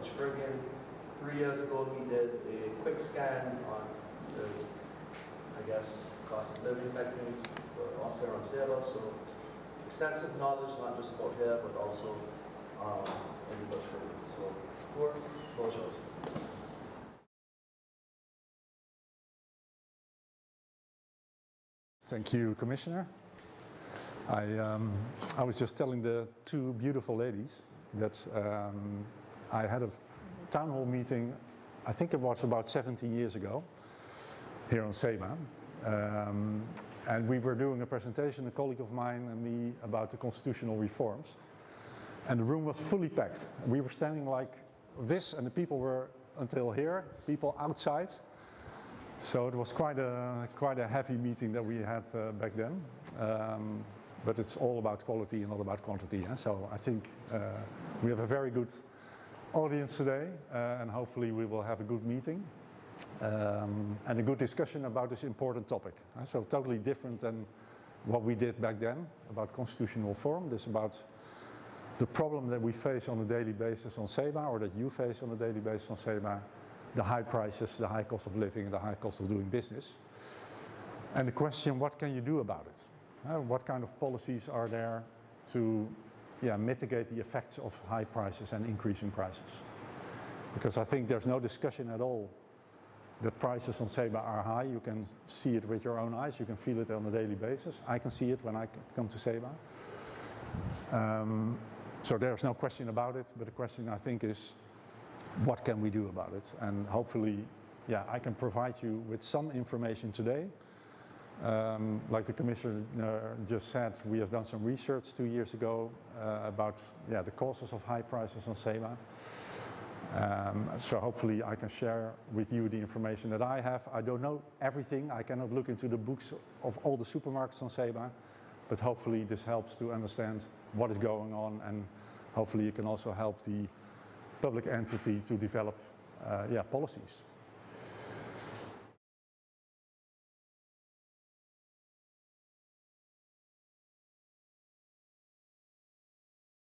Dutch Caribbean. 3 years ago, we did a quick scan on the, I guess, cost of living type things for us here on Ceiba. So extensive knowledge, not just about here, but also in the Dutch Caribbean. So, floor is yours. Thank you, Commissioner. I was just telling the two beautiful ladies that I had a town hall meeting, I think it was about 17 years ago, here on Ceiba. And we were doing a presentation, a colleague of mine and me, about the constitutional reforms. And the room was fully packed. We were standing like this, and the people were until here, people outside. So it was quite a heavy meeting that we had back then. But it's all about quality and not about quantity. So I think we have a very good audience today, and hopefully we will have a good meeting and a good discussion about this important topic. So totally different than what we did back then about constitutional reform. This is about the problem that we face on a daily basis on Ceiba, or that you face on a daily basis on Ceiba, the high prices, the high cost of living, and the high cost of doing business. And the question, what can you do about it? What kind of policies are there to mitigate the effects of high prices and increasing prices? Because I think there's no discussion at all that prices on Ceiba are high. You can see it with your own eyes, you can feel it on a daily basis. I can see it when I come to Ceiba. So there's no question about it, but the question I think is, what can we do about it? And hopefully, I can provide you with some information today. Like the Commissioner just said, we have done some research 2 years ago about the causes of high prices on Ceiba. So hopefully I can share with you the information that I have. I don't know everything. I cannot look into the books of all the supermarkets on Ceiba, but hopefully this helps to understand what is going on, and hopefully it can also help the public entity to develop policies.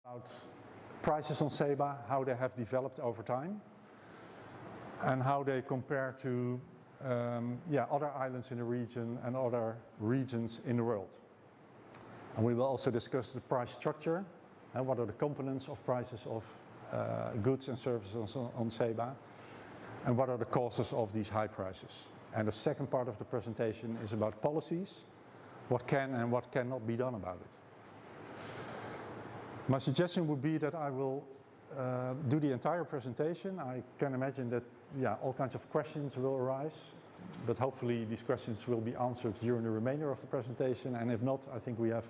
About prices on Ceiba, how they have developed over time, and how they compare to other islands in the region and other regions in the world. And we will also discuss the price structure and what are the components of prices of goods and services on Ceiba, and what are the causes of these high prices. And the second part of the presentation is about policies, what can and what cannot be done about it. My suggestion would be that I will do the entire presentation. I can imagine that all kinds of questions will arise, but hopefully these questions will be answered during the remainder of the presentation, and if not, I think we have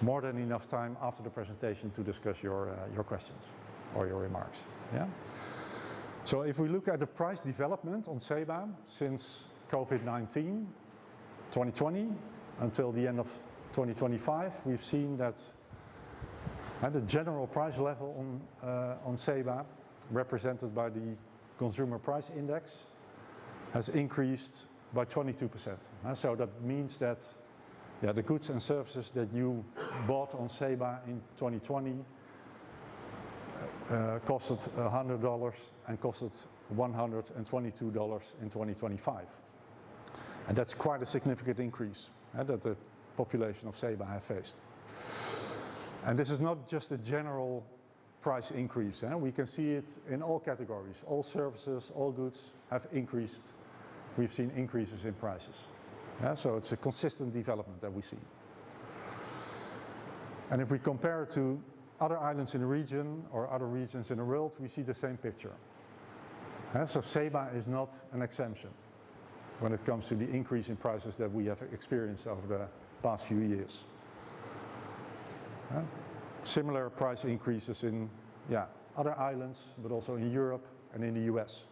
more than enough time after the presentation to discuss your questions or your remarks. So if we look at the price development on Ceiba since COVID-19, 2020 until the end of 2025, we've seen that the general price level on Ceiba, represented by the Consumer Price Index, has increased by 22%. So that means that the goods and services that you bought on Ceiba in 2020 costed $100 and costed $122 in 2025. And that's quite a significant increase that the population of Ceiba have faced. And this is not just a general price increase. We can see it in all categories. All services, all goods have increased. We've seen increases in prices. So it's a consistent development that we see. And if we compare it to other islands in the region or other regions in the world, we see the same picture. So Ceiba is not an exemption when it comes to the increase in prices that we have experienced over the past few years. Similar price increases in other islands, but also in Europe and in the US.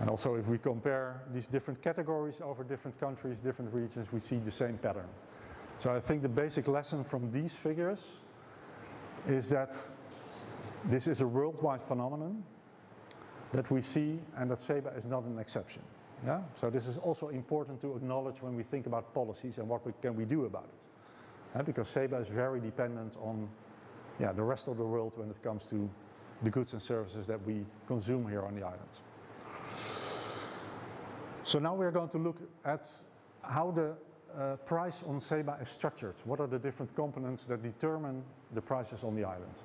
And also if we compare these different categories over different countries, different regions, we see the same pattern. So I think the basic lesson from these figures is that this is a worldwide phenomenon that we see, and that Ceiba is not an exception. So this is also important to acknowledge when we think about policies and what can we do about it. Because Ceiba is very dependent on the rest of the world when it comes to the goods and services that we consume here on the island. So now we're going to look at how the price on Ceiba is structured. What are the different components that determine the prices on the island?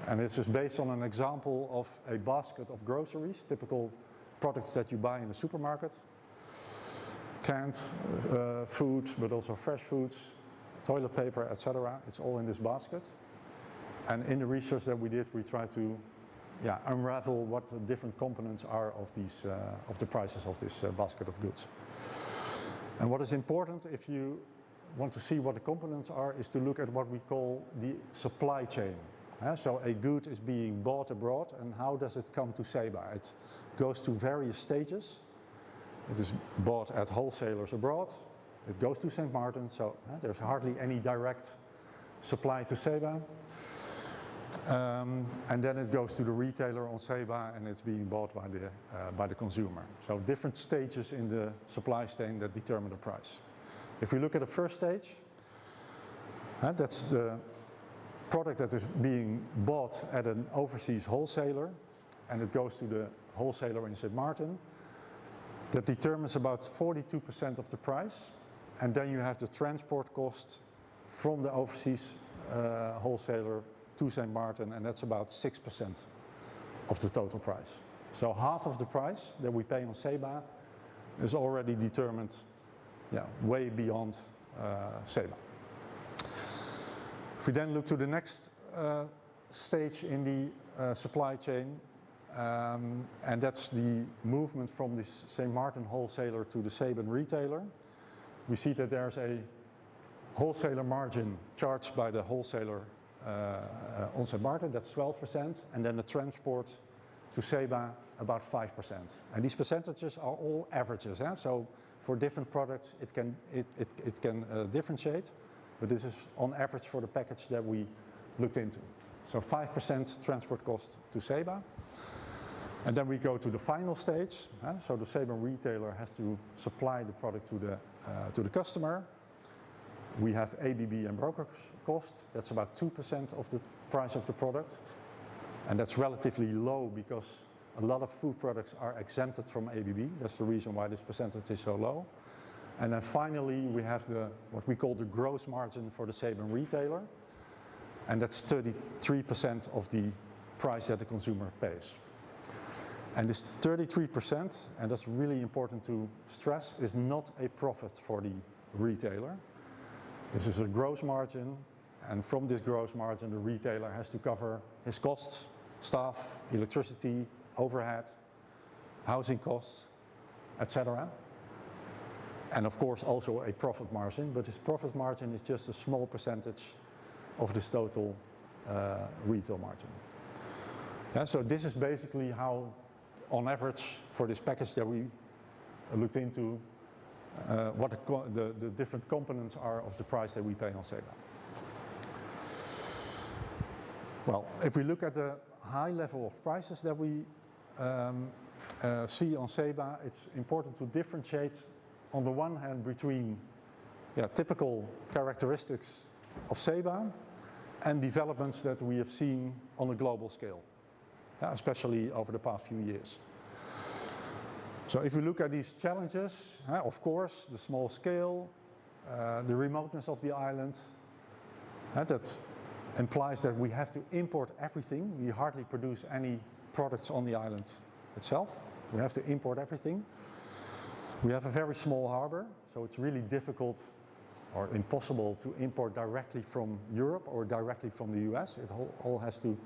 And this is based on an example of a basket of groceries, typical products that you buy in the supermarket. Canned food, but also fresh foods, toilet paper, etc. It's all in this basket. And in the research that we did, we tried to unravel what the different components are of these of the prices of this basket of goods. And what is important, if you want to see what the components are, is to look at what we call the supply chain. So a good is being bought abroad, and how does it come to Ceiba? It goes to various stages. It is bought at wholesalers abroad. It goes to St. Martin, so there's hardly any direct supply to Ceiba. And then it goes to the retailer on Ceiba, and it's being bought by the consumer. So different stages in the supply chain that determine the price. If we look at the first stage, that's the product that is being bought at an overseas wholesaler, and it goes to the wholesaler in St. Martin. That determines about 42% of the price, and then you have the transport cost from the overseas wholesaler to St. Martin, and that's about 6% of the total price. So half of the price that we pay on Ceiba is already determined way beyond Ceiba. If we then look to the next stage in the supply chain, and that's the movement from this St. Martin wholesaler to the Ceban retailer. We see that there's a wholesaler margin charged by the wholesaler on St. Martin, that's 12%, and then the transport to Ceiba about 5%. And these percentages are all averages, so for different products it can differentiate, but this is on average for the package that we looked into. So 5% transport cost to Ceiba. And then we go to the final stage. So the Ceban retailer has to supply the product to the customer. We have ABB and broker cost. That's about 2% of the price of the product. And that's relatively low because a lot of food products are exempted from ABB. That's the reason why this percentage is so low. And then finally we have what we call the gross margin for the Ceban retailer. And that's 33% of the price that the consumer pays. And this 33%, and that's really important to stress, is not a profit for the retailer. This is a gross margin, and from this gross margin the retailer has to cover his costs, staff, electricity, overhead, housing costs, etc. And of course also a profit margin, but this profit margin is just a small percentage of this total retail margin. So this is basically how, on average, for this package that we looked into, what the different components are of the price that we pay on Ceiba. Well, if we look at the high level of prices that we see on Ceiba, it's important to differentiate on the one hand between typical characteristics of Ceiba and developments that we have seen on a global scale, especially over the past few years. So if we look at these challenges, of course, the small scale, the remoteness of the island, that implies that we have to import everything. We hardly produce any products on the island itself. We have to import everything. We have a very small harbor, so it's really difficult or impossible to import directly from Europe or directly from the US. It all has to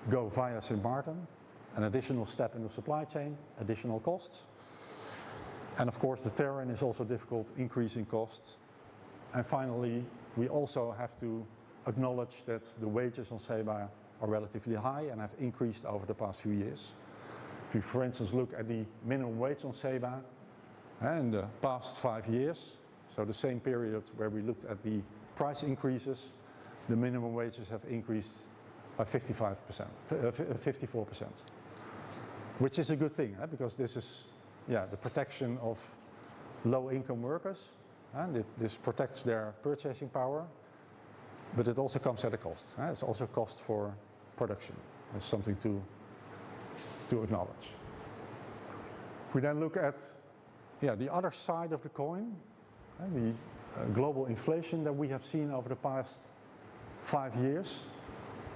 go via St. Martin, an additional step in the supply chain, additional costs. And of course the terrain is also difficult, increasing costs. And finally, we also have to acknowledge that the wages on Ceiba are relatively high and have increased over the past few years. If you, for instance, look at the minimum wage on Ceiba in the past 5 years, so the same period where we looked at the price increases, the minimum wages have increased by 54%, which is a good thing, because this is the protection of low-income workers, and this protects their purchasing power, but it also comes at a cost. It's also a cost for production. That's something to acknowledge. If we then look at the other side of the coin, the global inflation that we have seen over the past 5 years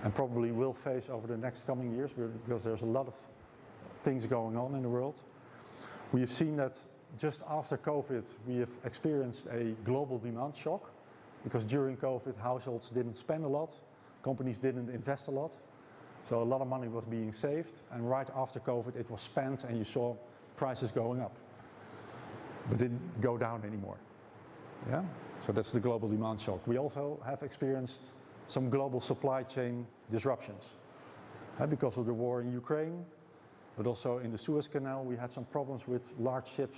and probably will face over the next coming years, because there's a lot of things going on in the world. We have seen that just after COVID we have experienced a global demand shock, because during COVID households didn't spend a lot, companies didn't invest a lot, so a lot of money was being saved, and right after COVID it was spent and you saw prices going up, but didn't go down anymore. Yeah? So that's the global demand shock. We also have experienced some global supply chain disruptions because of the war in Ukraine, but also in the Suez Canal we had some problems with large ships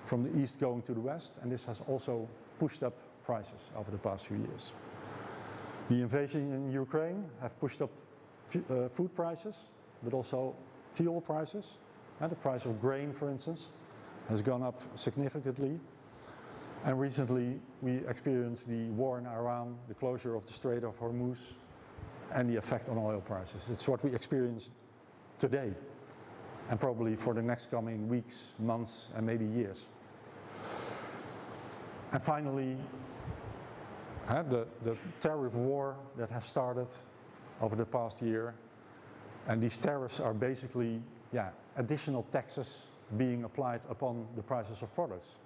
from the east going to the west, and this has also pushed up prices over the past few years. The invasion in Ukraine have pushed up food prices, but also fuel prices. The price of grain, for instance, has gone up significantly. And recently we experienced the war in Iran, the closure of the Strait of Hormuz, and the effect on oil prices. It's what we experience today, and probably for the next coming weeks, months, and maybe years. And finally, the tariff war that has started over the past year, and these tariffs are basically additional taxes being applied upon the prices of products.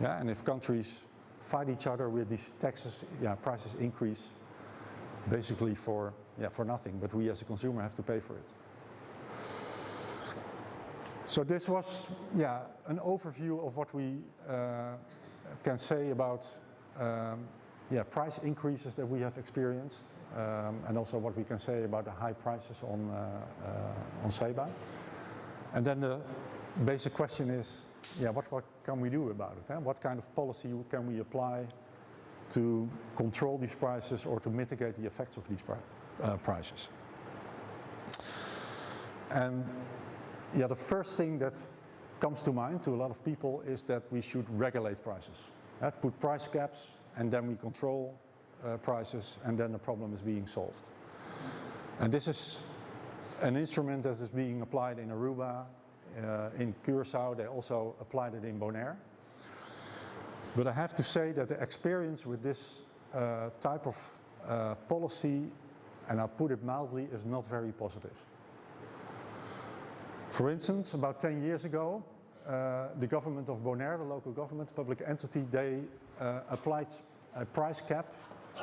And if countries fight each other with these taxes, prices increase basically for nothing, but we as a consumer have to pay for it. So this was an overview of what we can say about price increases that we have experienced, and also what we can say about the high prices on CEBA. And then the basic question is, what can we do about it? What kind of policy can we apply to control these prices or to mitigate the effects of these prices? And the first thing that comes to mind to a lot of people is that we should regulate prices. Put price caps, and then we control prices, and then the problem is being solved. And this is an instrument that is being applied in Aruba, in Curaçao. They also applied it in Bonaire. But I have to say that the experience with this type of policy, and I'll put it mildly, is not very positive. For instance, about 10 years ago, the government of Bonaire, the local government, public entity, they applied a price cap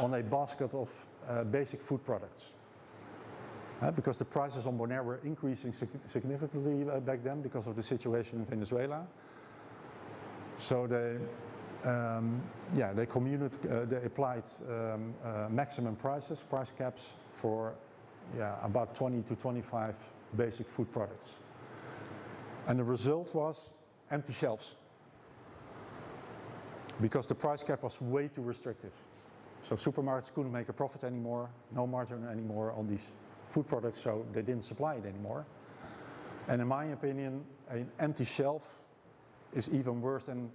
on a basket of basic food products. Because the prices on Bonaire were increasing significantly back then because of the situation in Venezuela. So they applied maximum prices, price caps for about 20 to 25 basic food products. And the result was empty shelves, because the price cap was way too restrictive. So supermarkets couldn't make a profit anymore, no margin anymore on these food products, so they didn't supply it anymore. And in my opinion, an empty shelf is even worse than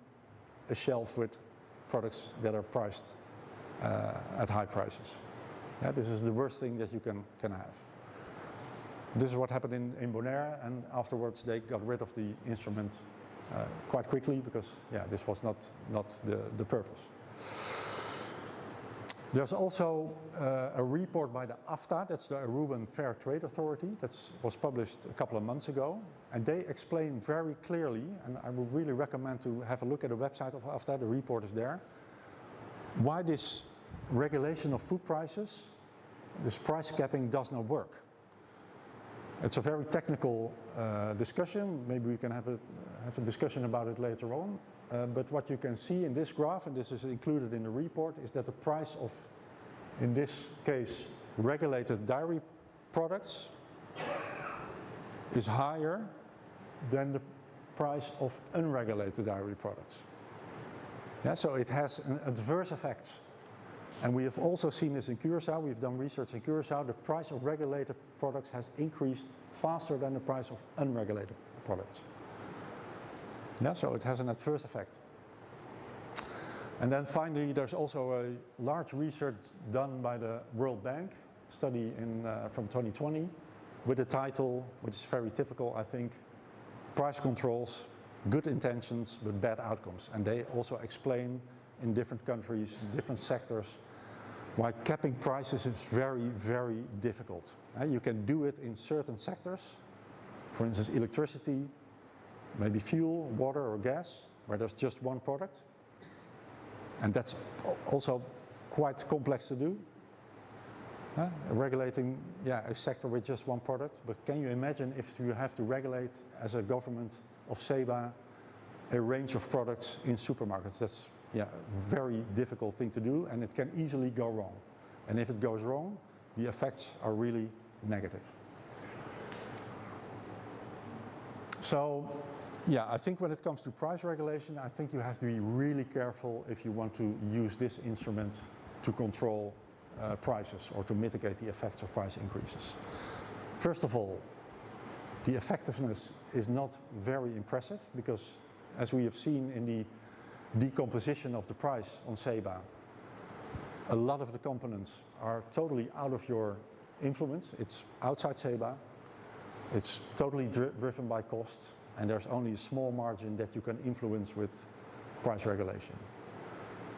a shelf with products that are priced at high prices. This is the worst thing that you can have. This is what happened in Bonaire, and afterwards they got rid of the instrument quite quickly, because this was not the purpose. There's also a report by the AFTA, that's the Aruban Fair Trade Authority, that was published a couple of months ago, and they explain very clearly, and I would really recommend to have a look at the website of AFTA, the report is there, why this regulation of food prices, this price capping, does not work. It's a very technical discussion. Maybe we can have a discussion about it later on. But what you can see in this graph, and this is included in the report, is that the price of, in this case, regulated dairy products is higher than the price of unregulated dairy products. So it has an adverse effect. And we have also seen this in Curaçao. We've done research in Curaçao. The price of regulated products has increased faster than the price of unregulated products. So it has an adverse effect. And then finally, there's also a large research done by the World Bank, study from 2020, with a title which is very typical, I think, price controls, good intentions but bad outcomes. And they also explain in different countries, different sectors, why capping prices is very, very difficult. You can do it in certain sectors, for instance electricity, maybe fuel, water or gas, where there's just one product. And that's also quite complex to do. Regulating a sector with just one product. But can you imagine if you have to regulate as a government of SEBA a range of products in supermarkets? That's a very difficult thing to do, and it can easily go wrong. And if it goes wrong, the effects are really negative. So I think when it comes to price regulation, I think you have to be really careful if you want to use this instrument to control prices or to mitigate the effects of price increases. First of all, the effectiveness is not very impressive because, as we have seen in the decomposition of the price on SEBA, a lot of the components are totally out of your influence. It's outside SEBA, it's totally driven by cost, and there's only a small margin that you can influence with price regulation.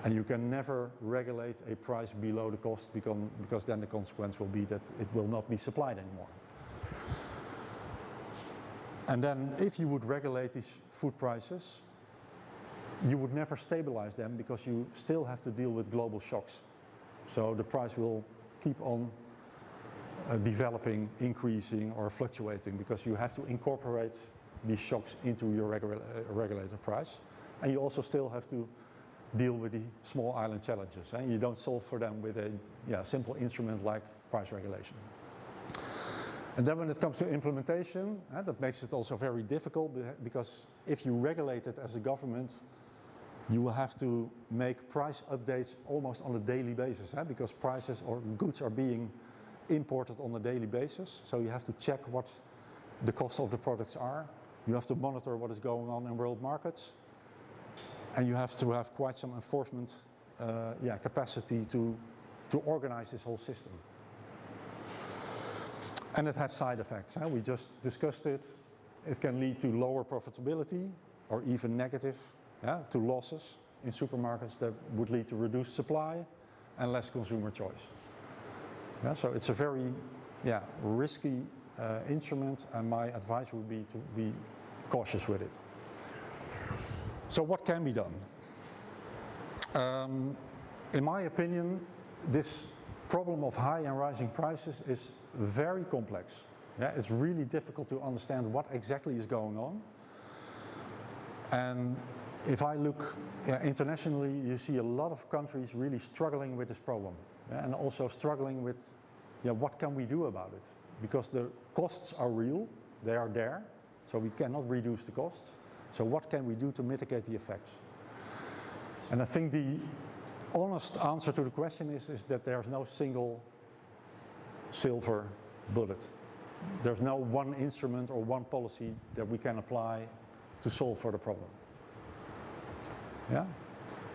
And you can never regulate a price below the cost because then the consequence will be that it will not be supplied anymore. And then if you would regulate these food prices, you would never stabilize them because you still have to deal with global shocks. So the price will keep on developing, increasing or fluctuating because you have to incorporate these shocks into your regulated price. And you also still have to deal with the small island challenges. You don't solve for them with a simple instrument like price regulation. And then when it comes to implementation, that makes it also very difficult because if you regulate it as a government, you will have to make price updates almost on a daily basis because prices or goods are being imported on a daily basis. So you have to check what the costs of the products are. You have to monitor what is going on in world markets. And you have to have quite some enforcement capacity to organize this whole system. And it has side effects. We just discussed it. It can lead to lower profitability or even negative, to losses in supermarkets that would lead to reduced supply and less consumer choice. So it's a very risky instrument, and my advice would be to be cautious with it. So what can be done? In my opinion, this problem of high and rising prices is very complex. It's really difficult to understand what exactly is going on. And if I look internationally, you see a lot of countries really struggling with this problem, and also struggling with what can we do about it? Because the costs are real, they are there, so we cannot reduce the costs. So what can we do to mitigate the effects? And I think the honest answer to the question is that there's no single silver bullet. There's no one instrument or one policy that we can apply to solve for the problem.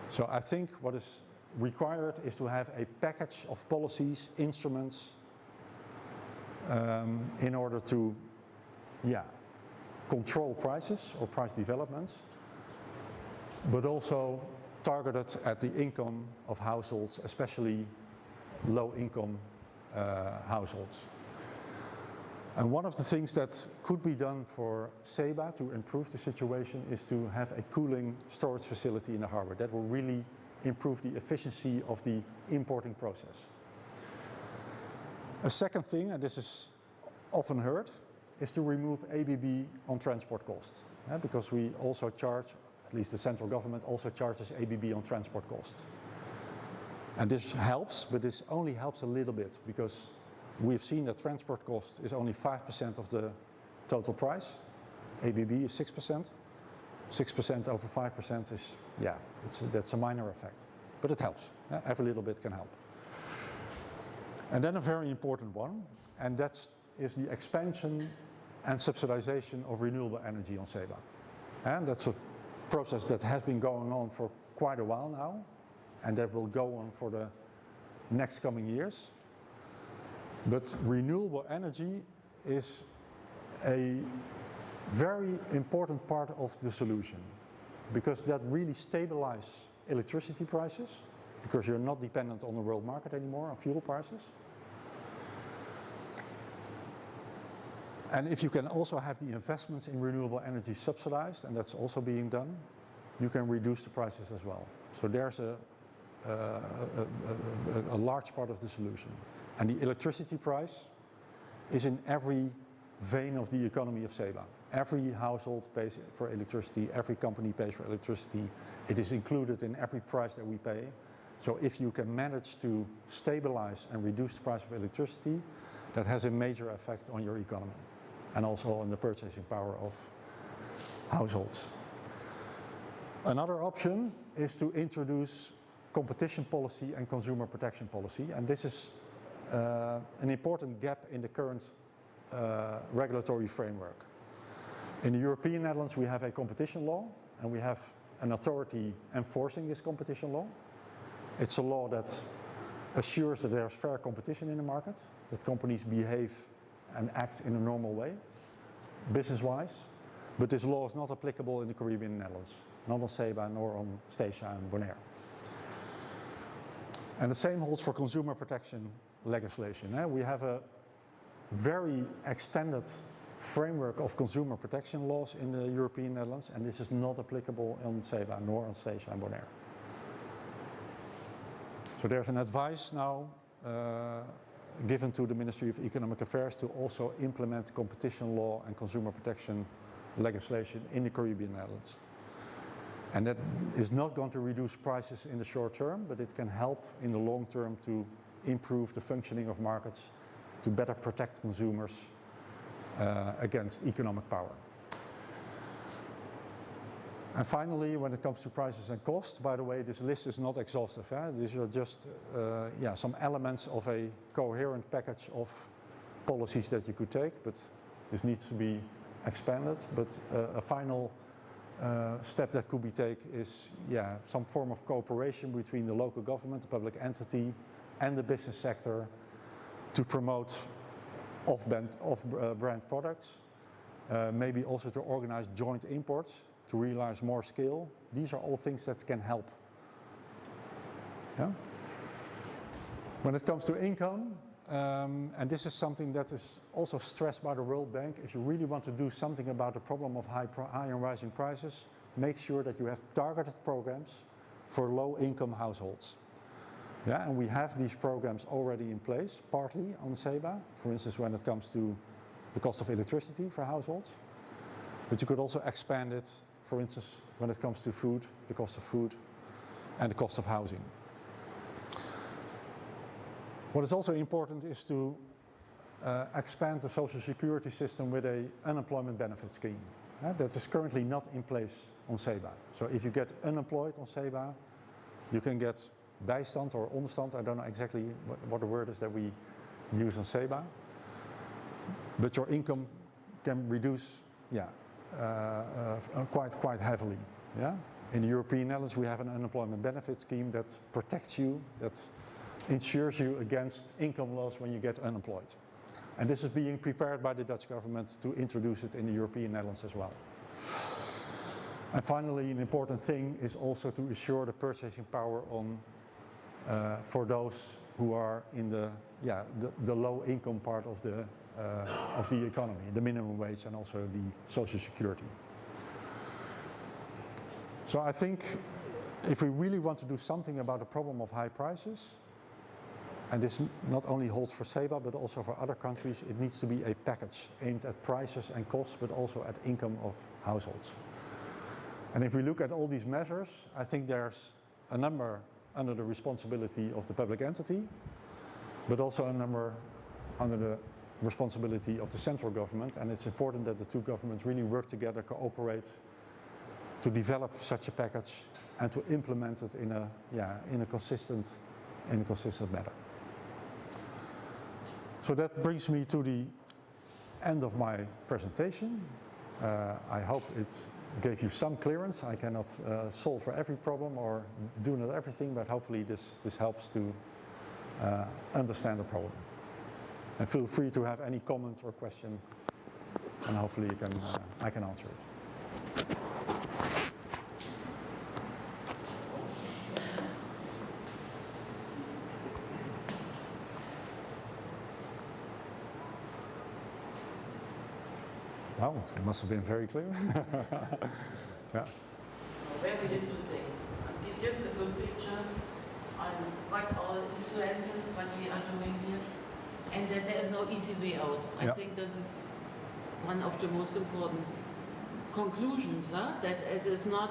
So I think what is required is to have a package of policies, instruments, in order to control prices or price developments, but also targeted at the income of households, especially low-income households. And one of the things that could be done for SEBA to improve the situation is to have a cooling storage facility in the harbor. That will really improve the efficiency of the importing process. A second thing, and this is often heard, is to remove ABB on transport costs. Because we also charge, at least the central government also charges ABB on transport costs. And this helps, but this only helps a little bit because we've seen that transport cost is only 5% of the total price. ABB is 6%. 6% over 5% is, that's a minor effect. But it helps. Every little bit can help. And then a very important one, and that is the expansion and subsidization of renewable energy on SEBA. And that's a process that has been going on for quite a while now, and that will go on for the next coming years. But renewable energy is a very important part of the solution, because that really stabilizes electricity prices, because you're not dependent on the world market anymore, on fuel prices. And if you can also have the investments in renewable energy subsidized, and that's also being done, you can reduce the prices as well. So there's a large part of the solution. And the electricity price is in every vein of the economy of SEBA. Every household pays for electricity, every company pays for electricity. It is included in every price that we pay. So if you can manage to stabilize and reduce the price of electricity, that has a major effect on your economy and also on the purchasing power of households. Another option is to introduce competition policy and consumer protection policy, and this is an important gap in the current regulatory framework. In the European Netherlands we have a competition law, and we have an authority enforcing this competition law. It's a law that assures that there's fair competition in the market, that companies behave and act in a normal way, business-wise. But this law is not applicable in the Caribbean Netherlands, not on SEBA nor on Statia and Bonaire. And the same holds for consumer protection legislation. We have a very extended framework of consumer protection laws in the European Netherlands, and this is not applicable on SEBA nor on Statia and Bonaire. So there's an advice now given to the Ministry of Economic Affairs to also implement competition law and consumer protection legislation in the Caribbean Netherlands. And that is not going to reduce prices in the short term, but it can help in the long term to improve the functioning of markets, to better protect consumers against economic power. And finally, when it comes to prices and cost, by the way, this list is not exhaustive. These are just some elements of a coherent package of policies that you could take, but this needs to be expanded. But a final step that could be taken is some form of cooperation between the local government, the public entity, and the business sector to promote off-brand products, maybe also to organize joint imports, to realize more scale. These are all things that can help. Yeah? When it comes to income, and this is something that is also stressed by the World Bank, if you really want to do something about the problem of high and rising prices, make sure that you have targeted programs for low-income households. Yeah, and we have these programs already in place, partly on SEBA, for instance, when it comes to the cost of electricity for households. But you could also expand it, for instance, when it comes to food, the cost of food, and the cost of housing. What is also important is to expand the social security system with an unemployment benefit scheme. That is currently not in place on SEBA. So if you get unemployed on SEBA, you can get bijstand or onderstand. I don't know exactly what the word is that we use on SEBA. But your income can reduce quite heavily. Yeah? In the European Netherlands we have an unemployment benefit scheme that protects you, that insures you against income loss when you get unemployed. And this is being prepared by the Dutch government to introduce it in the European Netherlands as well. And finally, an important thing is also to assure the purchasing power on for those who are in the low income part of the economy, the minimum wage and also the social security. So I think if we really want to do something about the problem of high prices, and this not only holds for SEBA but also for other countries, it needs to be a package aimed at prices and costs but also at income of households. And if we look at all these measures, I think there's a number under the responsibility of the public entity, but also a number under the responsibility of the central government, and it's important that the two governments really work together, cooperate to develop such a package and to implement it in a consistent manner. So that brings me to the end of my presentation. I hope it gave you some clearance. I cannot solve for every problem or do not everything, but hopefully this helps to understand the problem. And feel free to have any comment or question, and hopefully I can answer it. Wow, it must have been very clear. Yeah. Very interesting. It gives a good picture on what all influences what we are doing here, and that there is no easy way out. I Yeah. think this is one of the most important conclusions, that it is not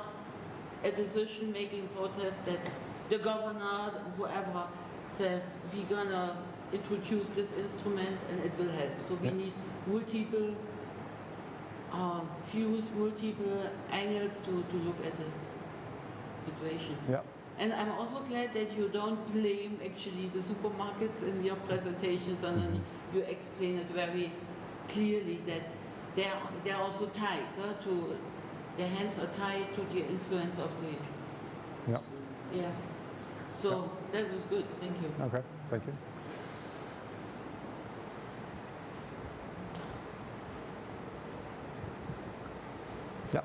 a decision-making process that the governor, whoever, says we're gonna introduce this instrument and it will help. So we Yeah. need multiple views, multiple angles to look at this situation. Yeah. And I'm also glad that you don't blame actually the supermarkets in your presentations, and you explain it very clearly that they're also tied their hands are tied to the influence of the, Yeah. yeah. So that was good, thank you. Okay, thank you. Yeah.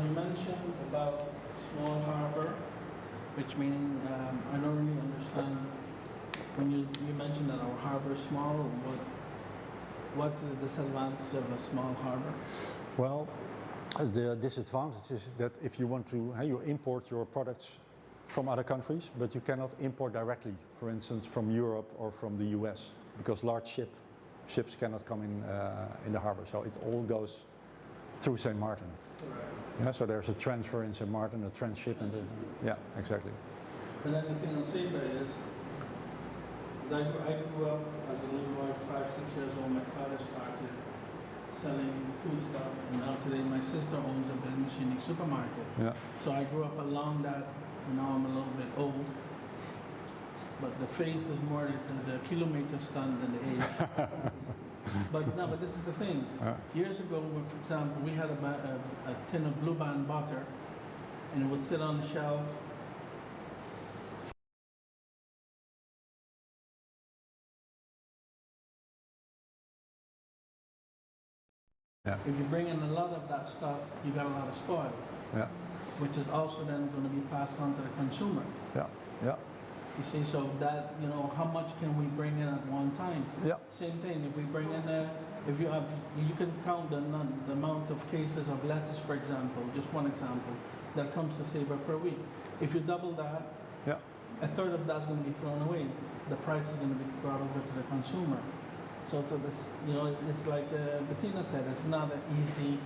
You mentioned about small harbor, which meaning I don't really understand when you mentioned that our harbor is small. What's the disadvantage of a small harbor? Well, the disadvantage is that if you want to, you import your products from other countries, but you cannot import directly, for instance, from Europe or from the US, because large ships cannot come in the harbor. So it all goes through St. Martin. Correct. Yeah, so there's a transfer in St. Martin, a transshipment. Yeah, exactly. And then the thing on Sabre is, I grew up as a little boy, 5, 6 years old. My father started selling food stuff, and now today my sister owns a business, unique supermarket. Yeah. So I grew up along that, and now I'm a little bit old. But the face is more the kilometer stunned than the age. But this is the thing. Years ago, for example, we had a tin of Blue Band butter, and it would sit on the shelf. Yeah. If you bring in a lot of that stuff, you got a lot of spoil, Yeah. which is also then going to be passed on to the consumer. Yeah. Yeah. You see, so that, how much can we bring in at one time? Yeah. Same thing, if we bring in you can count the amount of cases of lettuce, for example, just one example, that comes to Sabre per week. If you double that, Yeah. a third of that's going to be thrown away. The price is going to be brought over to the consumer. So this, it's like Bettina said, it's not an easy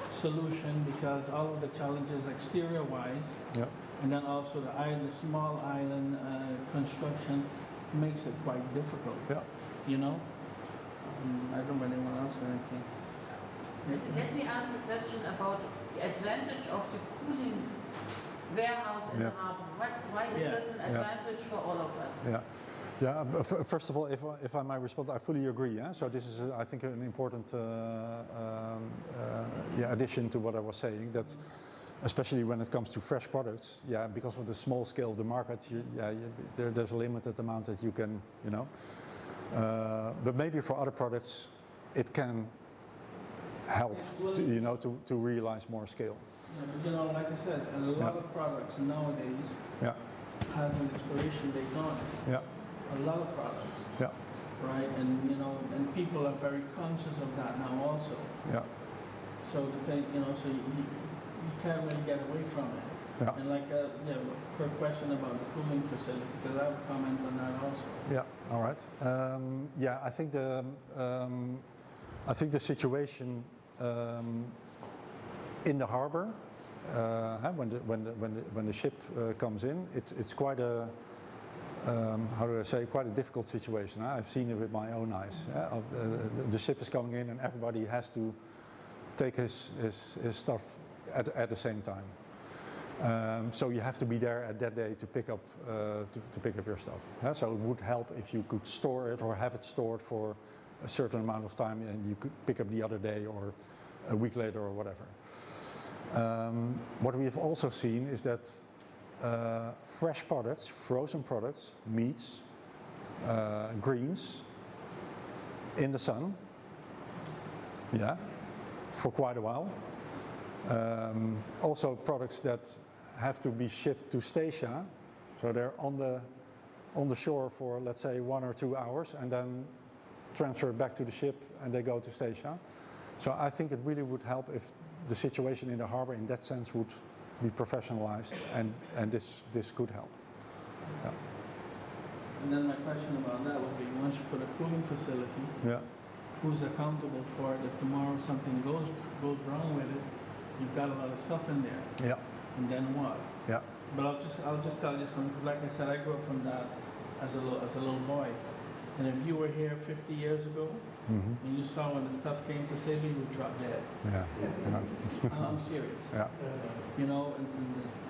solution because all of the challenges exterior-wise, Yeah. and then also the small island construction makes it quite difficult. Yeah. I don't know anyone else or anything. Let me ask the question about the advantage of the cooling warehouse in Yeah. the harbor. Why is Yeah. this an advantage for all of us? Yeah. Yeah, first of all, if I might respond, I fully agree. Yeah? So this is, I think, an important addition to what I was saying, that especially when it comes to fresh products, because of the small scale of the market, there's a limited amount that you can, but maybe for other products, it can help, to realize more scale. Like I said, a lot of products nowadays Yeah. has an expiration date on it. Yeah. A lot of products. Yeah. Right, and people are very conscious of that now also. Yeah. So the thing, so you can't really get away from it. Yeah. And like, her question about the cooling facility, because I have a comment on that also. Yeah. All right. I think the situation in the harbor when the ship comes in, it's quite a quite a difficult situation. I've seen it with my own eyes. The ship is coming in and everybody has to take his stuff at the same time. So you have to be there at that day to pick up your stuff. So it would help if you could store it or have it stored for a certain amount of time and you could pick up the other day or a week later or whatever. What we have also seen is that fresh products, frozen products, meats, greens, in the sun, yeah, for quite a while. Also products that have to be shipped to Statia, so they're on the shore for, let's say, 1 or 2 hours, and then transferred back to the ship and they go to Statia. So I think it really would help if the situation in the harbor in that sense would be professionalized, and this could help. Yeah. And then my question about that would be, once you put a cooling facility, Yeah. who's accountable for it? If tomorrow something goes wrong with it, you've got a lot of stuff in there, Yeah. and then what? Yeah. But I'll just tell you something. Like I said, I grew up from that as a little boy, and if you were here 50 years ago Mm-hmm. and you saw when the stuff came to save you, you would drop dead. Yeah. Yeah. I'm serious. Yeah. You know, and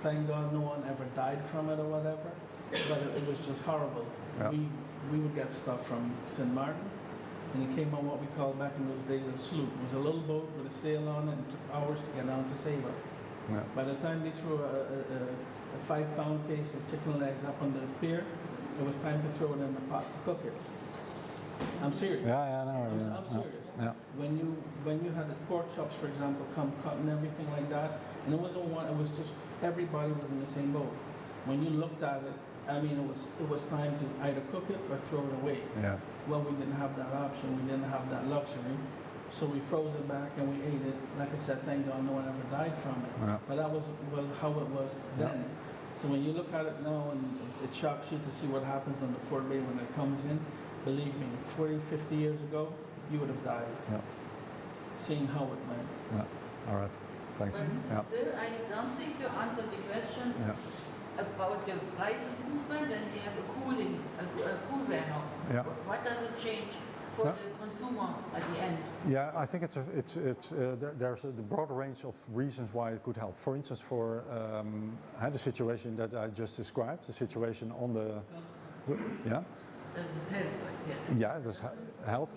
thank God no one ever died from it or whatever, but it was just horrible. Yeah. We would get stuff from St. Martin, and it came on what we called back in those days a sloop. It was a little boat with a sail on it, and it took hours to get down to Saba. Yeah. By the time they threw a 5-pound case of chicken legs up on the pier, it was time to throw it in the pot to cook it. I'm serious. Yeah, no, yeah. I'm serious. Yeah. When you had the pork chops, for example, come cut and everything like that, and it wasn't one. It was just everybody was in the same boat. When you looked at it, I mean, it was time to either cook it or throw it away. Yeah. Well, we didn't have that option. We didn't have that luxury, so we froze it back and we ate it. Like I said, thank God no one ever died from it. Yeah. But that was how it was then. So when you look at it now, and it shocks you to see what happens on the Fort Bay when it comes in. Believe me, 40, 50 years ago, you would have died. Yeah. Seeing how it went. Yeah. All right. Thanks. But Yeah. still, I don't think you answered the question Yeah. about the price improvement, and you have a cool warehouse. Yeah. What does it change for Yeah. the consumer at the end? Yeah, I think there's a broad range of reasons why it could help. For instance, for the situation that I just described, the situation on the, yeah, This is health, right? yeah, that's health.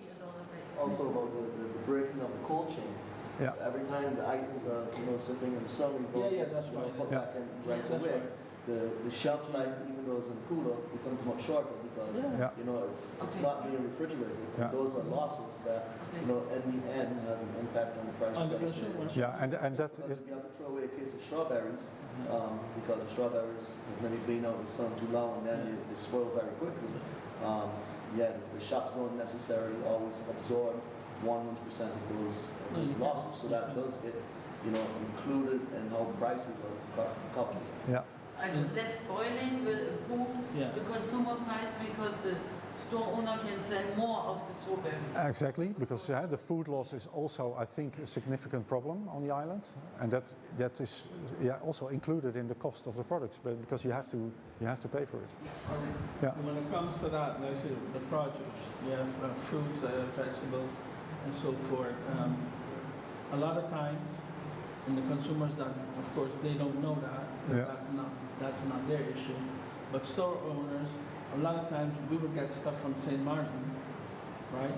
Also about the breaking of the cold chain. Yeah. So every time the items are sitting in the sun, we Yeah, that's right. put Yeah. back and right That's away. right. The shelf life, even though it's in the cooler, becomes much shorter because Yeah. it's Okay. not being refrigerated. Yeah. Those are losses that Okay. in the end has an impact on the prices. On the that you consumer. pay. Yeah, and that Because if you have to throw away a case of strawberries because the strawberries have maybe been out in the sun too long and then they spoil very quickly. The shops don't necessarily always absorb 100% of those losses, so that does get included in how prices are calculated. yeah. Also less spoiling will improve Yeah. the consumer price because the store owner can sell more of the strawberries. Exactly, because the food loss is also, I think, a significant problem on the island, and that is also included in the cost of the products, but because you have to pay for it. Yeah. When it comes to that, like I say, the produce, you have fruits, vegetables, and so forth. A lot of times, and the consumers that, of course, they don't know that. Yeah. That's not their issue. But store owners, a lot of times we would get stuff from St. Martin, right?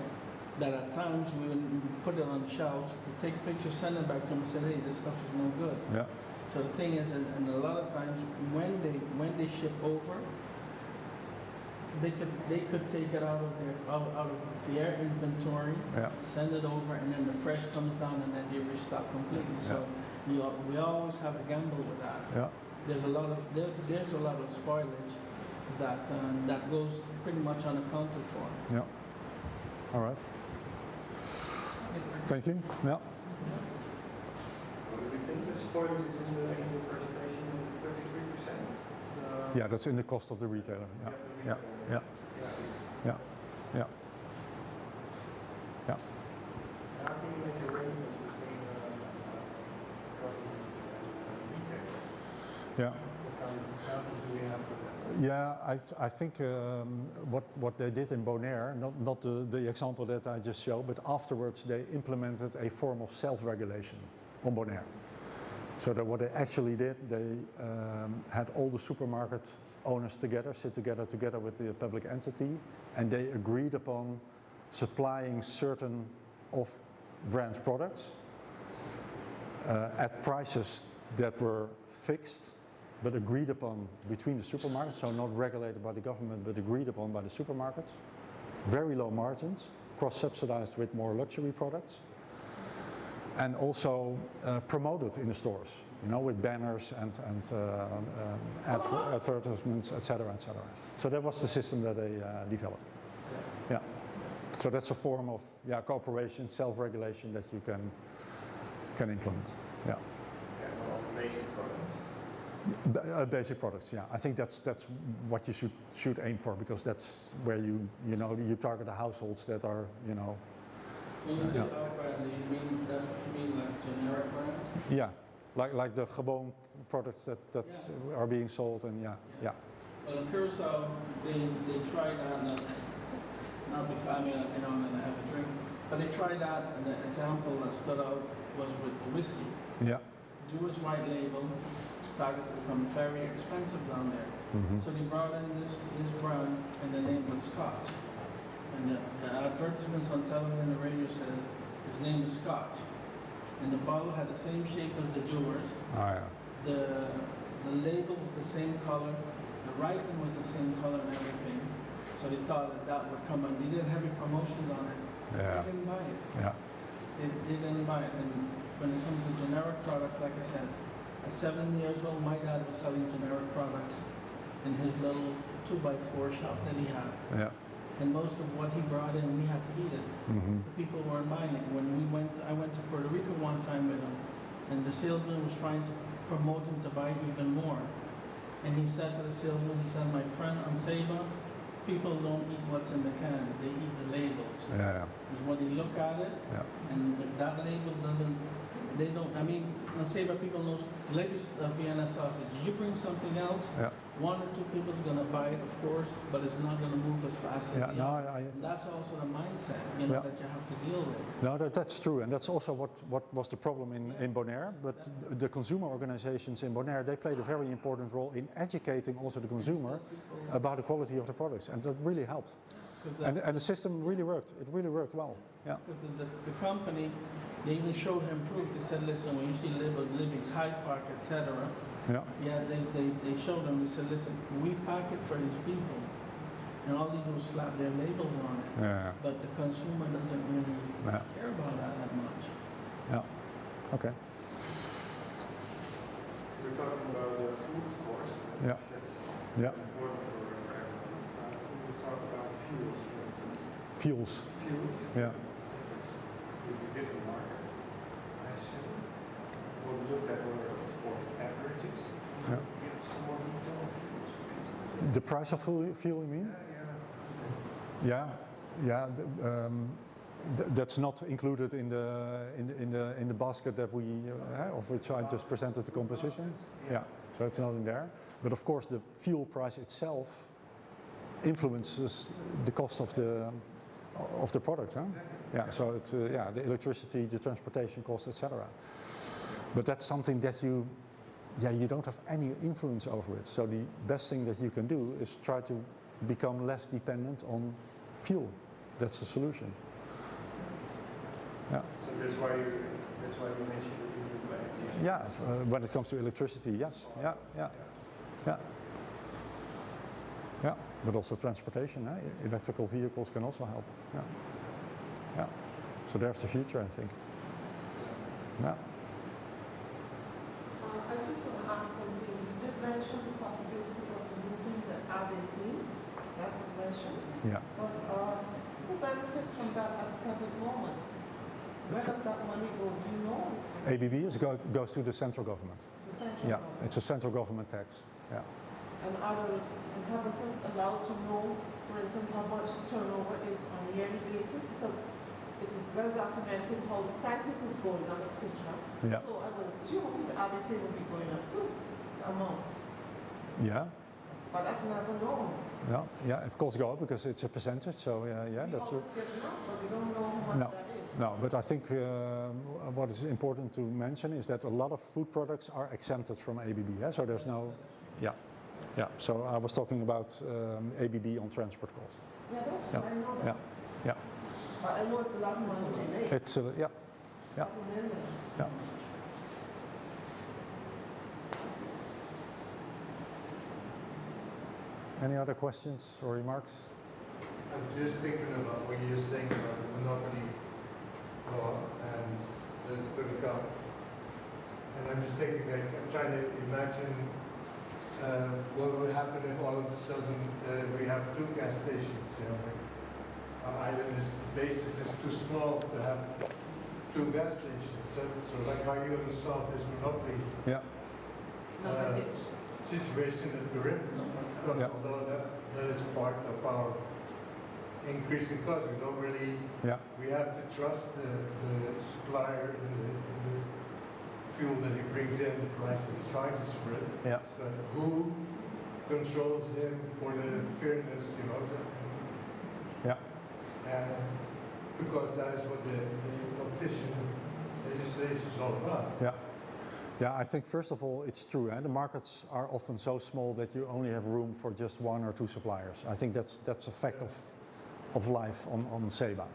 That at times we would put it on the shelves, we take a picture, send it back to them, and say, hey, this stuff is no good. Yeah. So the thing is, and a lot of times when they ship over, they could take it out of their inventory, Yeah. send it over, and then the fresh comes down, and then they restock completely. So we always have a gamble with that. Yeah. There's a lot of spoilage that goes pretty much unaccounted for. Yeah. All right. Thank you. Yeah. What do we think the spoilage is in the presentation is 33%? Yeah, that's in the cost of the retailer. Yeah. Yeah. Yeah. Yeah. Yeah. Yeah. How can you make arrangements between government and retailers? Yeah. What kind of examples do we have for that? Yeah, I think what they did in Bonaire, not the example that I just showed, but afterwards they implemented a form of self-regulation on Bonaire. So that what they actually did, they had all the supermarket owners sit together with the public entity, and they agreed upon supplying certain off-brand products at prices that were fixed but agreed upon between the supermarkets, so not regulated by the government but agreed upon by the supermarkets. Very low margins, cross-subsidized with more luxury products, and also promoted in the stores, you know, with banners and advertisements, etc., etc. So that was the system that they developed. Yeah. So that's a form of cooperation, self-regulation that you can implement. Yeah. Yeah, well, basic products. Basic products, yeah. I think that's what you should aim for, because that's where you target the households that are, you know. When you say our brand, you mean, that's what you mean, like generic brands? Yeah, like the gewoon products that are being sold, and yeah. Well, in Curacao, they tried that, not because, I mean, you know, I'm gonna have a drink, but they tried that, and the example that stood out was with the whiskey. Yeah. Jewish white label started to become very expensive down there. Mm-hmm. So they brought in this brand, and the name was Scotch. And the advertisements on television and the radio says his name is Scotch. And the bottle had the same shape as the Jewers. Oh, yeah. The label was the same color. The writing was the same color and everything. So they thought that would come, and they did heavy promotions on it. Yeah. They didn't buy it. Yeah. They didn't buy it. And when it comes to generic products, like I said, at 7 years old, my dad was selling generic products in his little 2x4 shop that he had. Yeah. And most of what he brought in, we had to eat it. Mm-hmm. The people weren't buying it. When I went to Puerto Rico one time with him, and the salesman was trying to promote him to buy even more. And he said to the salesman, he said, my friend, on Saba, people don't eat what's in the can, they eat the labels. Yeah. Because when they look at it, and if that label doesn't, they don't, I mean, on Saba people know, ladies of Vienna sausage, you bring something else, Yeah. 1 or 2 people are gonna buy it, of course, but it's not gonna move as fast as Yeah. the No, other. And that's also the mindset, you know, that you have to deal with. No, that's true, and that's also what was the problem in Bonaire. But the consumer organizations in Bonaire, they played a very important role in educating also the consumer about the quality of the products, and that really helped. And the system really worked. It really worked well. Yeah. Because the company, they even showed him proof. They said, listen, when you see Libby's Hyde Park, etc., they showed them. They said, listen, we pack it for these people, and all they do is slap their labels on it. Yeah. But the consumer doesn't really care about that much. Yeah. Okay. We're talking about food, of course. Yeah. That's Yeah. important for we talk about fuels, for instance. Fuels. Fuels? Yeah. It's a different market, I assume. What we looked at were, of course, averages. Yeah. Give some more detail on fuels, please. The price of fuel, you mean? Yeah. That's not included in the basket that we of which I just presented the composition. Yeah, so it's not in there. But of course, the fuel price itself influences the cost of the product. Huh? Yeah, so it's the electricity, the transportation cost, etc. But that's something that you don't have any influence over it. So the best thing that you can do is try to become less dependent on fuel. That's the solution. Yeah. So that's why you mentioned the renewable energy. Yeah, when it comes to electricity, yes. Yeah. But also transportation, electrical vehicles can also help. Yeah. So there's the future, I think. Yeah. I just want to ask something. You did mention the possibility of removing the ABP. That was mentioned. Yeah. But who benefits from that at the present moment? Where does that money go? Do you know? ABB goes to the central government. The central Yeah, government. it's a central government tax. Yeah. And are the inhabitants allowed to know, for instance, how much turnover is on a yearly basis? Because it is well documented how the prices is going up, etc. Yeah. So I would assume the ABP will be going up too, the amount. Yeah. But that's never known. Yeah, of course, go because it's a percentage. So We that's always get enough, but we don't know how much that is. No, but I think what is important to mention is that a lot of food products are exempted from ABB. So there's no, yeah. So I was talking about ABB on transport costs. Yeah, that's true. I know that. Yeah. But I know it's a lot of money to make. It's yeah. Couple millions. Yeah. Any other questions or remarks? I I'm just thinking about what you're saying about the monopoly law and that's going to come. And I'm just thinking, like, I'm trying to imagine what would happen if all of a sudden we have 2 gas stations. You know, like our island is, the basis is too small to have 2 gas stations. So like, how are you going to solve this monopoly Yeah. No, but it- situation that we're in? Because Yeah. although that is part of our increasing costs, we don't really, Yeah. we have to trust the supplier and the fuel that he brings in, the price that he charges for it. Yeah. But who controls him for the fairness, you know? Yeah. And because that is what the competition legislation is all about. Yeah. Yeah, I think first of all, it's true. The markets are often so small that you only have room for just 1 or 2 suppliers. I think that's a fact of life on SEBA.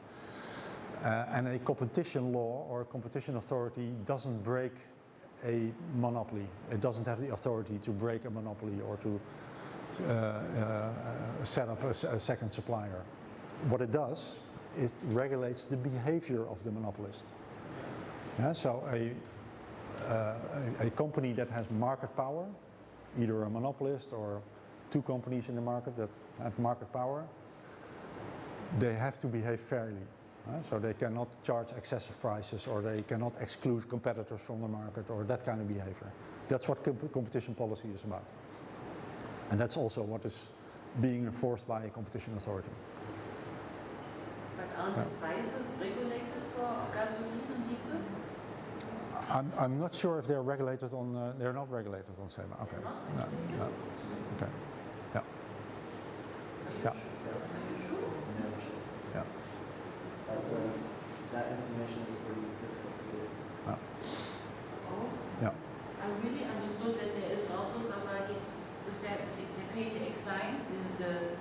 And a competition law or a competition authority doesn't break a monopoly. It doesn't have the authority to break a monopoly or to set up a second supplier. What it does, it regulates the behavior of the monopolist. Yeah, so a company that has market power, either a monopolist or 2 companies in the market that have market power, they have to behave fairly. So they cannot charge excessive prices or they cannot exclude competitors from the market or that kind of behavior. That's what competition policy is about. And that's also what is being enforced by a competition authority. But aren't the prices regulated for gasoline and diesel? I'm not sure if they're regulated on, they're not regulated on SEBA. Okay. They're not No, regulated? no. Okay. Yeah. Yeah. Are you sure? Yeah. That's that information is pretty difficult to get. Oh, Yeah. I really understood that there is also somebody with that, they pay the excise, the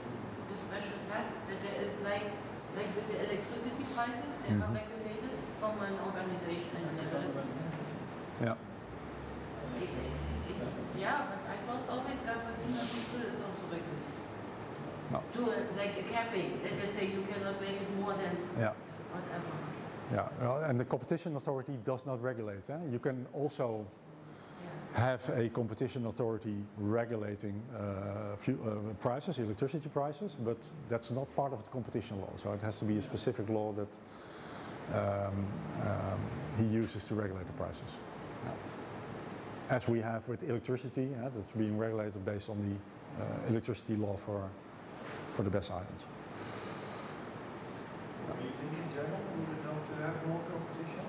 special tax, that there is like with the electricity prices, they are Mhm. regulated from an organization in the That's a Netherlands. government entity. Yeah. Yeah, but I thought always gasoline and diesel is also regulated. No. Do like a capping, that they say you cannot make it more than Yeah. whatever. Yeah. Well, and the competition authority does not regulate. You can also Yeah. have a competition authority regulating prices, electricity prices, but that's not part of the competition law. So it has to be a specific law that he uses to regulate the prices. Yeah. As we have with electricity, that's being regulated based on the electricity law for the BESS islands. Do you think in general we would want to have more competition?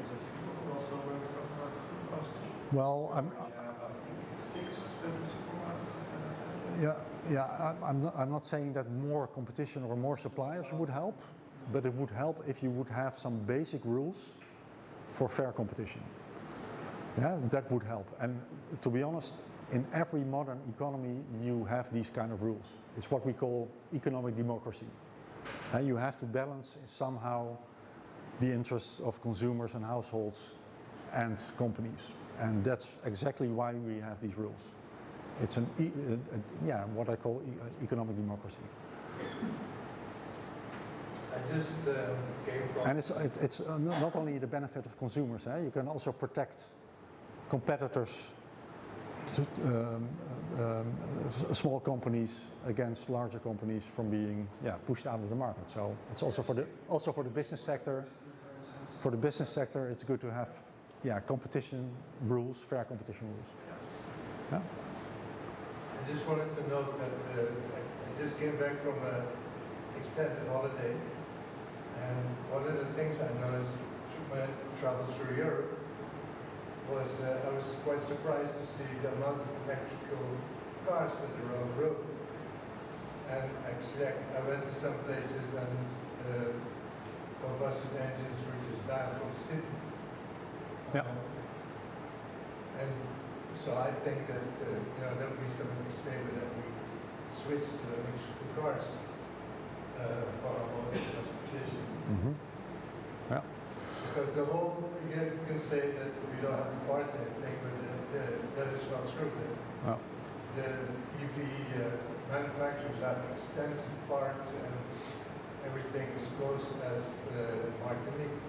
Is it fuel also when we talk about the fuel cost? Well, We have, I think, 6, 7 supermarkets. I'm not saying that more competition or more suppliers would help, but it would help if you would have some basic rules for fair competition. Yeah, that would help. And to be honest, in every modern economy, you have these kind of rules. It's what we call economic democracy. You have to balance somehow the interests of consumers and households and companies. And that's exactly why we have these rules. It's what I call economic democracy. I just came from. And it's not only the benefit of consumers. You can also protect competitors, small companies against larger companies from being pushed out of the market. So it's also for the business sector. For the business sector, it's good to have competition rules, fair competition rules. Yeah. I just wanted to note that I just came back from an extended holiday, and one of the things I noticed through my travels through Europe was I was quite surprised to see the amount of electrical cars that are on the road. And actually, I went to some places and combustion engines were just banned from the city. Yeah. And so I think that there will be something to say that we switch to electrical cars for our mode of transportation. Mm-hmm. Yeah. Because the whole, you can say that we don't have to parts anything, but that is not true. Oh. the EV manufacturers have extensive parts and everything as close as Martinique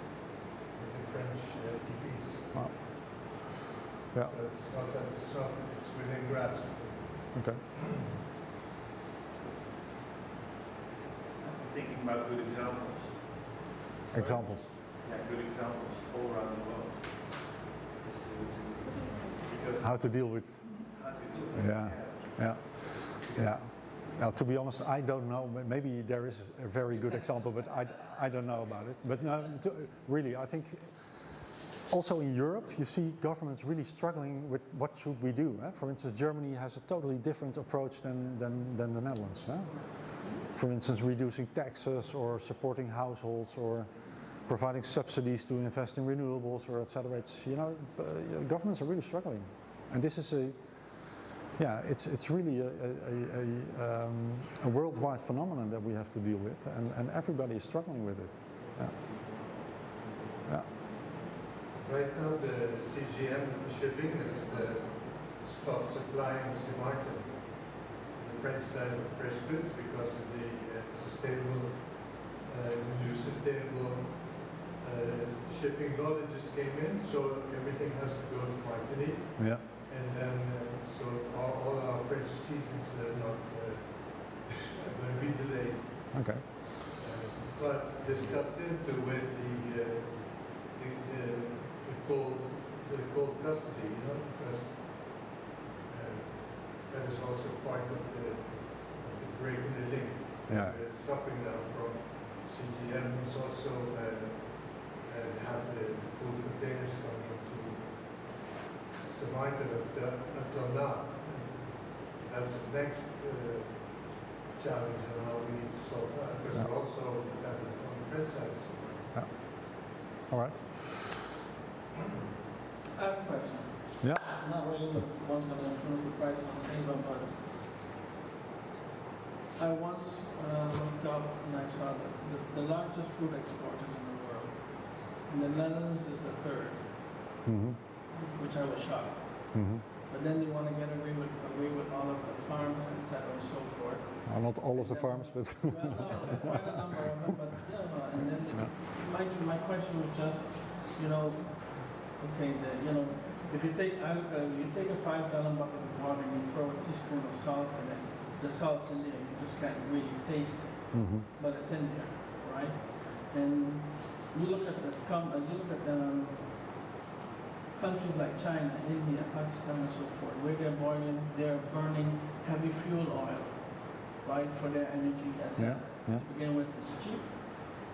for the French EVs. Wow. Yeah. So it's not that, it's within grasp. Okay. I'm thinking about good examples. Examples. Yeah, good examples all around the world. Just because How to deal with. how to do it. Yeah. Yeah. Now, to be honest, I don't know. Maybe there is a very good example, but I don't know about it. But no, really, I think also in Europe, you see governments really struggling with what should we do. For instance, Germany has a totally different approach than the Netherlands. For instance, reducing taxes or supporting households or providing subsidies to invest in renewables or etc. It's, governments are really struggling, and this is it's really a worldwide phenomenon that we have to deal with, and everybody is struggling with it. Yeah. Yeah. Right now, the CGM shipping has stopped supplying Saint-Martin, the French side of fresh goods, because of the new sustainable shipping law that just came in. So everything has to go to Martinique, Yeah. and then so all our French cheeses are not going to be delayed. Okay. But this cuts into with the cold custody, because that is also part of the break in the link. Yeah. We're suffering now from CGM, is also have the cold containers coming into Saint-Martin until now. That's the next challenge on how we need to solve that, because we're also dependent on the French side of Saint-Martin. All right. I have a question. Yeah. Not really what's going to influence the price on Sava, but I once looked up and I saw that the largest fruit exporters in the world, and the Netherlands is the third, which I was shocked. But then they want to get away with all of the farms, etc. and so forth. Well, not all of the farms, but Well, no, quite a number of them, but and then my question was just, okay, if you take a 5-gallon bucket of water and you throw a teaspoon of salt in it, the salt's in there, you just can't really taste it, but it's in there, right? And you look at countries like China, India, Pakistan, and so forth, where they're burning heavy fuel oil, right, for their energy, etc. Yeah. To begin with, it's cheap,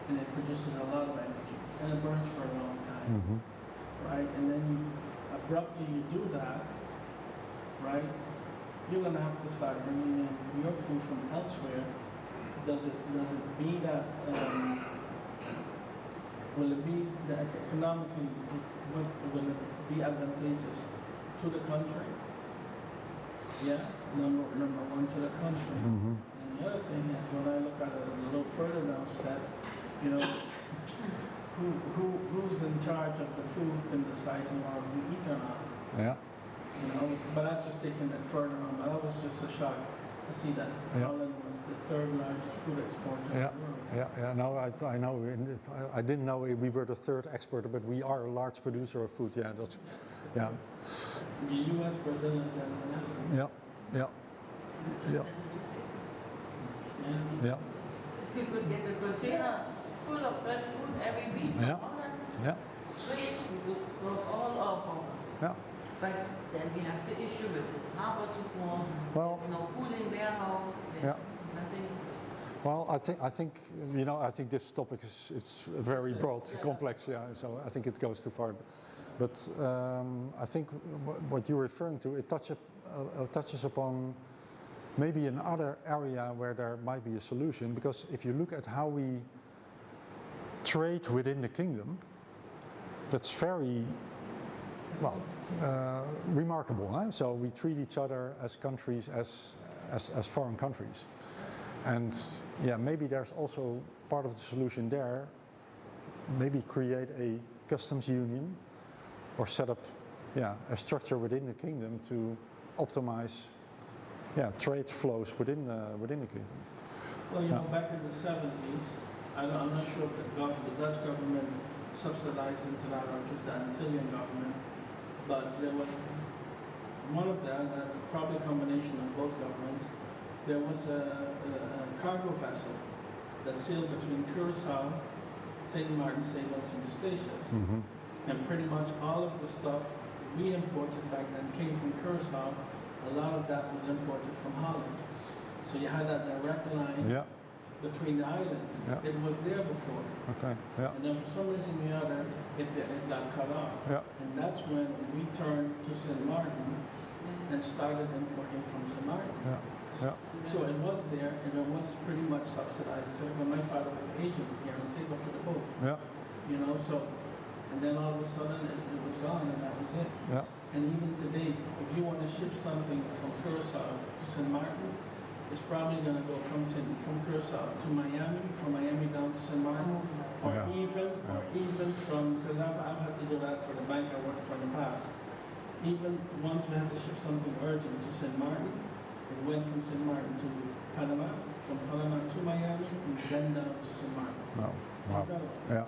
and it produces a lot of energy, and it burns for a long time, right? And then abruptly you do that, right? You're gonna have to start bringing in your food from elsewhere. Does it be that? Will it be that economically? Will it be advantageous to the country? Yeah, number one, to the country. And the other thing is, when I look at it a little further down step, who's in charge of the food and deciding what we eat or not? yeah. But I'm just taking it further on. But that was just a shock to see that Holland was the third largest food exporter in the world. Yeah. No, I know. I didn't know we were the third exporter, but we are a large producer of food. Yeah, that's. Yeah. The U.S., Brazil, and the Netherlands. Yeah. If you could get a container full of fresh food every week from Holland, straight, we would solve all our problems. Yeah. But then we have the issue with the harbor too small, Well, we have no cooling warehouse, we have nothing. Well, I think this topic is very broad, complex. Yeah. So I think it goes too far. But I think what you're referring to, it touches upon maybe another area where there might be a solution, because if you look at how we trade within the kingdom, that's very, remarkable. Huh? So we treat each other as countries as foreign countries. And maybe there's also part of the solution there, maybe create a customs union or set up a structure within the kingdom to optimize trade flows within the kingdom. Well, you know, back in the 70s, I'm not sure if the Dutch government subsidized into that or just the Antillean government, but there was one of them, probably a combination of both governments. There was a cargo vessel that sailed between Curacao, St. Martin, Sable, and St. Eustatius. Mm-hmm. And pretty much all of the stuff we imported back then came from Curacao. A lot of that was imported from Holland. So you had that direct line Yeah. between the islands. Yeah. It was there before. Okay. Yeah. And then for some reason or the other, it got cut off. Yeah. And that's when we turned to St. Martin and started importing from St. Martin. Yeah. Yeah. So it was there and it was pretty much subsidized. So when my father was the agent here in Sable for the boat, Yeah. you know, so, and then all of a sudden it was gone and that was it. Yeah. And even today, if you want to ship something from Curacao to St. Martin, it's probably going to go from Curacao to Miami, from Miami down to St. Martin, or Yeah. even from, because I've had to do that for the bank I worked for in the past. Even once we had to ship something urgent to St. Martin, it went from St. Martin to Panama, from Panama to Miami, and then down to St. Martin. Wow. Wow. Incredible. Yeah.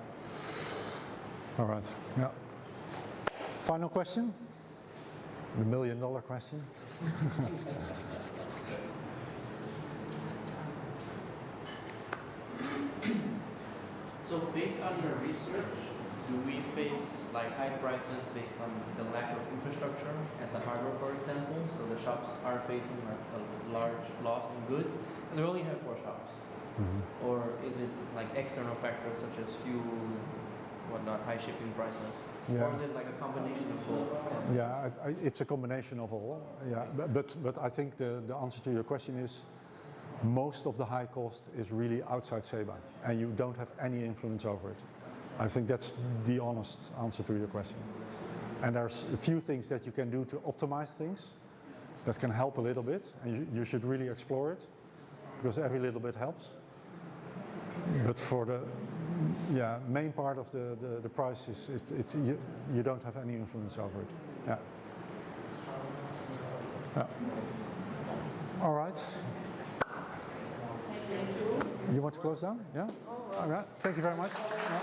All right. Yeah. Final question? The $1 million question? So based on your research, do we face like high prices based on the lack of infrastructure at the harbor, for example? So the shops are facing like a large loss in goods, and we only have 4 shops. Mm-hmm. Or is it like external factors such as fuel, whatnot, high shipping prices? Yeah. Or is it like a combination of both? Yeah, it's a combination of all. Yeah, but I think the answer to your question is most of the high cost is really outside SEBA, and you don't have any influence over it. I think that's the honest answer to your question. And there's a few things that you can do to optimize things that can help a little bit, and you should really explore it because every little bit helps. But for the main part of the price is you don't have any influence over it. Yeah. Yeah. All right. You want to close down? Yeah? All right. Thank you very much. Yeah.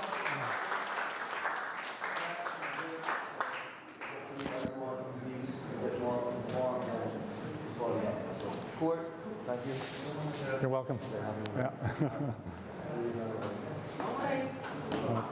Court, thank you. You're welcome. Yeah. All right.